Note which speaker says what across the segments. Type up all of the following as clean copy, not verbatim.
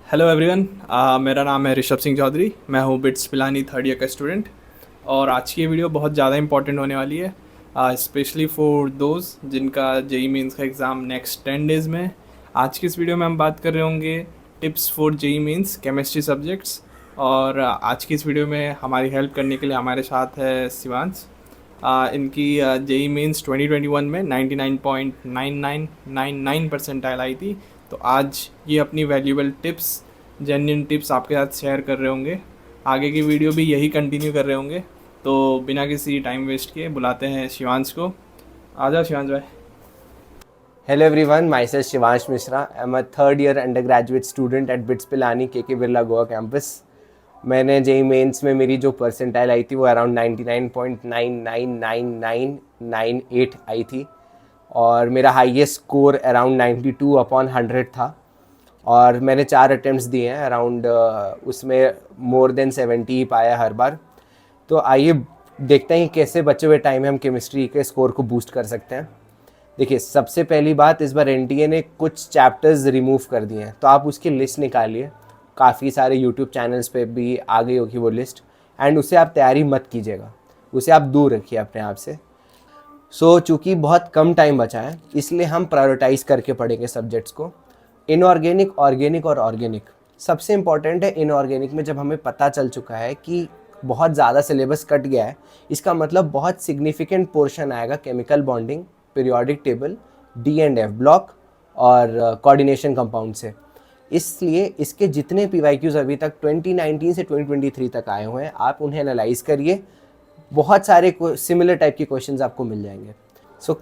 Speaker 1: Hello everyone. मेरा नाम है ऋषभ सिंह चौधरी। मैं हूँ बिट्स पिलानी थर्ड ईयर का स्टूडेंट। और आज की ये वीडियो बहुत ज़्यादा इंपॉर्टेंट होने वाली है, स्पेशली फॉर दोज जिनका जेई मेंस का एग्ज़ाम नेक्स्ट 10 डेज़ में है। आज की इस वीडियो में हम बात कर रहे होंगे tips for JEE mains chemistry subjects. और आज की इस वीडियो में हमारी हेल्प करने के लिए हमारे साथ है शिवांश। इनकी जेई मेंस 2021 में 99.9999 परसेंटाइल आई थी। तो आज ये अपनी वैल्यूएबल टिप्स, जेन्युइन टिप्स आपके साथ शेयर कर रहे होंगे। आगे की वीडियो भी यही कंटिन्यू कर रहे होंगे। तो बिना किसी टाइम वेस्ट किए बुलाते हैं शिवांश को। आ जाओ शिवांश भाई।
Speaker 2: Hello everyone, myself Shivansh Mishra. I'm a third year undergraduate student at BITS Pilani KK Birla Goa campus. मैंने जेई मेंस में मेरी जो परसेंटाइल आई थी वो अराउंड 99.9999998 आई थी और मेरा हाईएस्ट स्कोर अराउंड 92/100 था। और मैंने 4 अटेम्प्ट्स दिए हैं अराउंड, उसमें मोर देन 70 ही पाया हर बार। तो आइए देखते हैं कि कैसे बचे हुए टाइम में हम केमिस्ट्री के स्कोर को बूस्ट कर सकते हैं। देखिए, सबसे पहली बात, इस बार एनटीए ने कुछ चैप्टर्स रिमूव कर दिए हैं, तो आप उसकी लिस्ट निकालिए। काफ़ी सारे यूट्यूब चैनल्स पे भी आ गई होगी वो लिस्ट, एंड उससे आप तैयारी मत कीजिएगा, उसे आप दूर रखिए अपने आप से। चूँकि बहुत कम टाइम बचा है, इसलिए हम प्रायोरिटाइज़ करके पढ़ेंगे सब्जेक्ट्स को। इनऑर्गेनिक, ऑर्गेनिक और ऑर्गेनिक सबसे इम्पॉर्टेंट है। इनऑर्गेनिक में जब हमें पता चल चुका है कि बहुत ज़्यादा सिलेबस कट गया है, इसका मतलब बहुत सिग्निफिकेंट पोर्शन आएगा chemical bonding, periodic table, D and F block और कोऑर्डिनेशन कंपाउंड से। इसलिए इसके जितने पीवाईक्यूज अभी तक 2019 से 2023 तक आए हुए हैं, आप उन्हें एनालाइज करिए। बहुत सारे सिमिलर टाइप के क्वेश्चंस आपको मिल जाएंगे।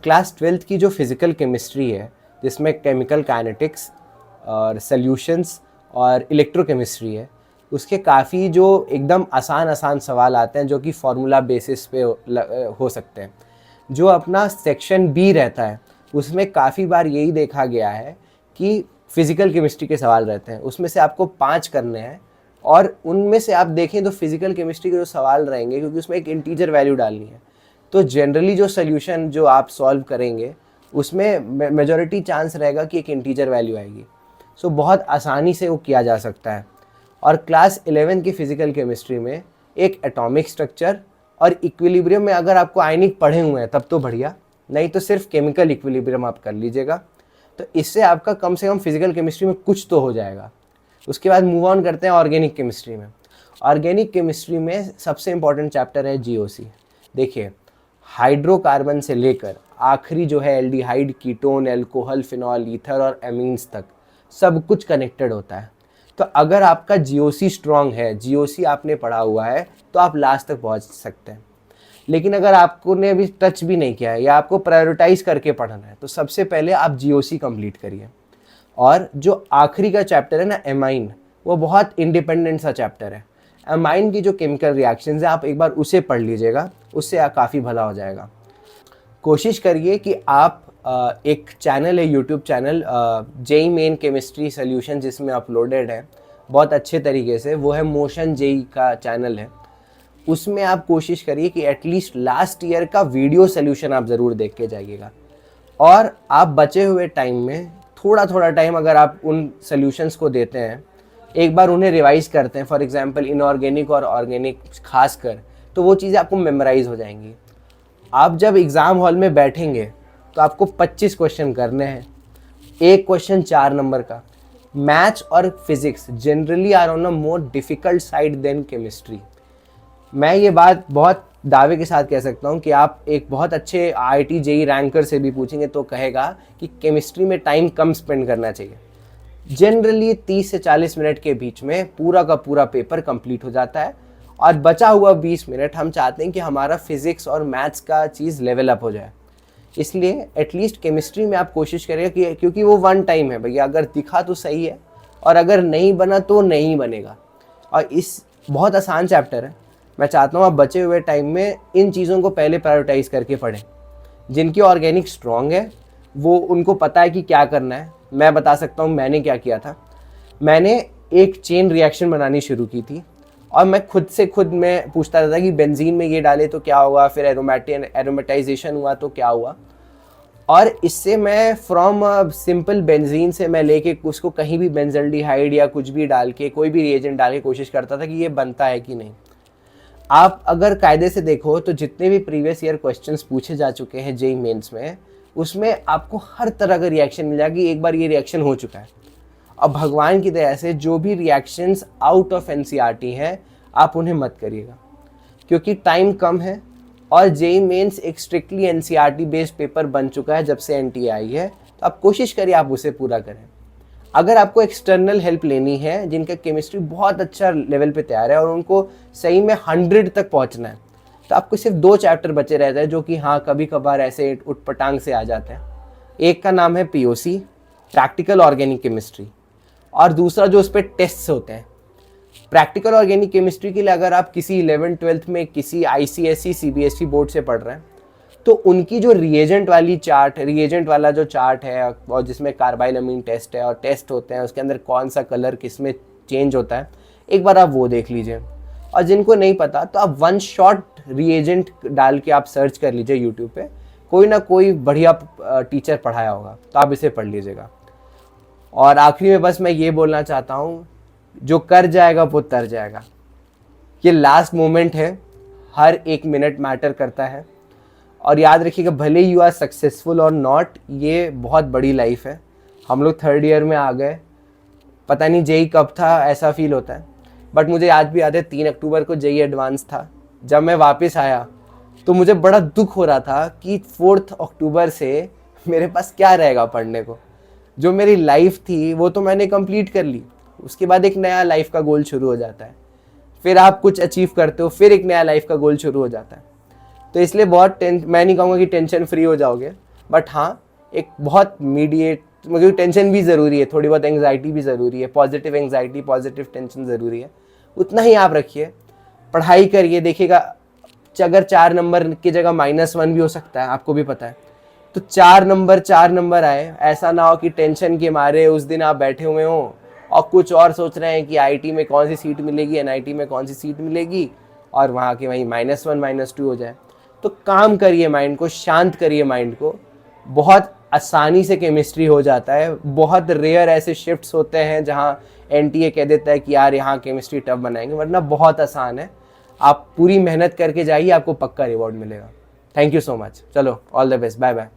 Speaker 2: क्लास 12th की जो फिज़िकल केमिस्ट्री है, जिसमें केमिकल काइनेटिक्स और सॉल्यूशंस और इलेक्ट्रोकेमिस्ट्री है, उसके काफ़ी जो एकदम आसान सवाल आते हैं जो कि फार्मूला बेसिस पे हो सकते हैं। जो अपना सेक्शन बी रहता है, उसमें काफ़ी बार यही देखा गया है कि फ़िज़िकल केमिस्ट्री के सवाल रहते हैं, उसमें से आपको 5 करने हैं। और उनमें से आप देखें तो फ़िज़िकल केमिस्ट्री के जो सवाल रहेंगे, क्योंकि उसमें एक इंटीजर वैल्यू डालनी है, तो जनरली जो सोल्यूशन जो आप सॉल्व करेंगे उसमें मेजॉरिटी चांस रहेगा कि एक इंटीजर वैल्यू आएगी। बहुत आसानी से वो किया जा सकता है। और क्लास 11 की फ़िज़िकल केमिस्ट्री में एक एटॉमिक स्ट्रक्चर और इक्विलिब्रियम में अगर आपको आयनिक पढ़े हुए हैं तब तो बढ़िया, नहीं तो सिर्फ केमिकल इक्विलिब्रियम आप कर लीजिएगा। तो इससे आपका कम से कम फिजिकल केमिस्ट्री में कुछ तो हो जाएगा। उसके बाद मूव ऑन करते हैं ऑर्गेनिक केमिस्ट्री में। ऑर्गेनिक केमिस्ट्री में सबसे इंपॉर्टेंट चैप्टर है जीओसी। देखिए, हाइड्रोकार्बन से लेकर आखिरी जो है aldehyde, ketone, alcohol, phenol, ether और एमीन्स तक सब कुछ कनेक्टेड होता है। तो अगर आपका जीओसी स्ट्रांग है, जीओसी आपने पढ़ा हुआ है, तो आप लास्ट तक पहुंच सकते हैं। लेकिन अगर आपको ने अभी टच भी नहीं किया है या आपको प्रायोरिटाइज करके पढ़ना है, तो सबसे पहले आप जीओसी कंप्लीट करिए। और जो आखिरी का चैप्टर है ना, एमाइन, वो बहुत इंडिपेंडेंट सा चैप्टर है। एमाइन की जो केमिकल रिएक्शंस है, आप एक बार उसे पढ़ लीजिएगा, उससे काफ़ी भला हो जाएगा। कोशिश करिए कि आप एक चैनल है, YouTube channel JEE main chemistry solution, जिसमें अपलोडेड है बहुत अच्छे तरीके से, वो है मोशन जेई का चैनल है। उसमें आप कोशिश करिए कि एटलीस्ट लास्ट ईयर का वीडियो सॉल्यूशन आप ज़रूर देख के जाइएगा। और आप बचे हुए टाइम में थोड़ा थोड़ा टाइम अगर आप उन सॉल्यूशंस को देते हैं, एक बार उन्हें रिवाइज करते हैं, फॉर एग्जांपल इनऑर्गेनिक और ऑर्गेनिक खासकर, तो वो चीज़ें आपको मेमोराइज हो जाएंगी। आप जब एग्ज़ाम हॉल में बैठेंगे तो आपको 25 क्वेश्चन करने हैं, एक क्वेश्चन 4 नंबर का। मैथ्स और physics generally are on a more difficult side than chemistry. मैं ये बात बहुत दावे के साथ कह सकता हूँ कि आप एक बहुत अच्छे आईआईटी जेई रैंकर से भी पूछेंगे तो कहेगा कि केमिस्ट्री में टाइम कम स्पेंड करना चाहिए। जनरली 30 से 40 मिनट के बीच में पूरा का पूरा पेपर कंप्लीट हो जाता है, और बचा हुआ 20 मिनट हम चाहते हैं कि हमारा फिजिक्स और मैथ्स का चीज़ लेवल अप हो जाए। इसलिए एटलीस्ट केमिस्ट्री में आप कोशिश करिए कि, क्योंकि वो वन टाइम है भैया, अगर दिखा तो सही है और अगर नहीं बना तो नहीं बनेगा। और इस बहुत आसान चैप्टर है। मैं चाहता हूँ आप बचे हुए टाइम में इन चीज़ों को पहले प्रायोरिटाइज़ करके पढ़ें। जिनकी ऑर्गेनिक स्ट्रॉन्ग है, वो उनको पता है कि क्या करना है। मैं बता सकता हूँ मैंने क्या किया था। मैंने एक चेन रिएक्शन बनानी शुरू की थी, और मैं खुद मैं पूछता रहता कि बेंजीन में ये डाले तो क्या हुआ, फिर एरोमेटाइजेशन हुआ तो क्या हुआ। और इससे मैं फ्रॉम सिंपल बेंजीन से मैं लेके उसको कहीं भी बेंजल्डिहाइड या कुछ भी डाल के, कोई भी रिएजेंट डाल के कोशिश करता था कि ये बनता है कि नहीं। आप अगर कायदे से देखो तो जितने भी प्रीवियस ईयर क्वेश्चंस पूछे जा चुके हैं जेईई मेंस में, उसमें आपको हर तरह का रिएक्शन मिल जाएगा कि एक बार ये रिएक्शन हो चुका है। अब भगवान की दया से जो भी रिएक्शंस आउट ऑफ एनसीईआरटी हैं, आप उन्हें मत करिएगा, क्योंकि टाइम कम है और जेईई मेंस एक स्ट्रिक्टली एनसीईआरटी बेस्ड पेपर बन चुका है जब से एनटीए आई है। तो आप कोशिश करिए आप उसे पूरा करें। अगर आपको एक्सटर्नल हेल्प लेनी है, जिनका केमिस्ट्री बहुत अच्छा लेवल पे तैयार है और उनको सही में 100 तक पहुंचना है, तो आपको सिर्फ 2 चैप्टर बचे रहते हैं जो कि हाँ कभी कभार ऐसे उठपटांग से आ जाते हैं। एक का नाम है पीओसी, प्रैक्टिकल ऑर्गेनिक केमिस्ट्री, और दूसरा जो उस पर टेस्ट होते हैं। प्रैक्टिकल ऑर्गेनिक केमिस्ट्री के लिए अगर आप किसी 11th-12th में किसी आईसीएसई सीबीएसई बोर्ड से पढ़ रहे हैं, तो उनकी जो रिएजेंट वाला जो चार्ट है और जिसमें कार्बाइलअमीन टेस्ट है और टेस्ट होते हैं, उसके अंदर कौन सा कलर किस में चेंज होता है, एक बार आप वो देख लीजिए। और जिनको नहीं पता तो आप 1 शॉट रिएजेंट डाल के आप सर्च कर लीजिए यूट्यूब पे, कोई ना कोई बढ़िया टीचर पढ़ाया होगा, तो आप इसे पढ़ लीजिएगा। और आखिरी में बस मैं ये बोलना चाहता हूँ, जो कर जाएगा वो तर जाएगा। ये लास्ट मोमेंट है, हर एक मिनट मैटर करता है। और याद रखिएगा, भले यू आर सक्सेसफुल और नॉट, ये बहुत बड़ी लाइफ है। हम लोग 3rd ईयर में आ गए, पता नहीं जेईई कब था, ऐसा फील होता है। बट मुझे आज भी याद है 3 अक्टूबर को जेईई एडवांस था। जब मैं वापस आया तो मुझे बड़ा दुख हो रहा था कि 4 अक्टूबर से मेरे पास क्या रहेगा पढ़ने को। जो मेरी लाइफ थी वो तो मैंने कंप्लीट कर ली, उसके बाद एक नया लाइफ का गोल शुरू हो जाता है। फिर आप कुछ अचीव करते हो, फिर एक नया लाइफ का गोल शुरू हो जाता है। तो इसलिए मैं नहीं कहूँगा कि टेंशन फ्री हो जाओगे, बट हाँ एक बहुत क्योंकि टेंशन भी ज़रूरी है, थोड़ी बहुत एंग्जाइटी भी ज़रूरी है, पॉजिटिव एंग्जाइटी पॉजिटिव टेंशन ज़रूरी है, उतना ही आप रखिए। पढ़ाई करिए, देखिएगा अगर 4 नंबर की जगह -1 भी हो सकता है, आपको भी पता है। तो 4 नंबर आए, ऐसा ना हो कि टेंशन के मारे उस दिन आप बैठे हुए हों और कुछ और सोच रहे हैं कि आईटी में कौन सी सीट मिलेगी, एनआईटी में कौन सी सीट मिलेगी, और वहाँ के वहीं -1 -2 हो जाए। तो काम करिए, माइंड को शांत करिए, माइंड को। बहुत आसानी से केमिस्ट्री हो जाता है। बहुत रेयर ऐसे शिफ्ट्स होते हैं जहाँ एनटीए कह देता है कि यार यहाँ केमिस्ट्री टफ बनाएंगे, वरना बहुत आसान है। आप पूरी मेहनत करके जाइए, आपको पक्का रिवॉर्ड मिलेगा। Thank you so much. चलो, all the best, bye bye.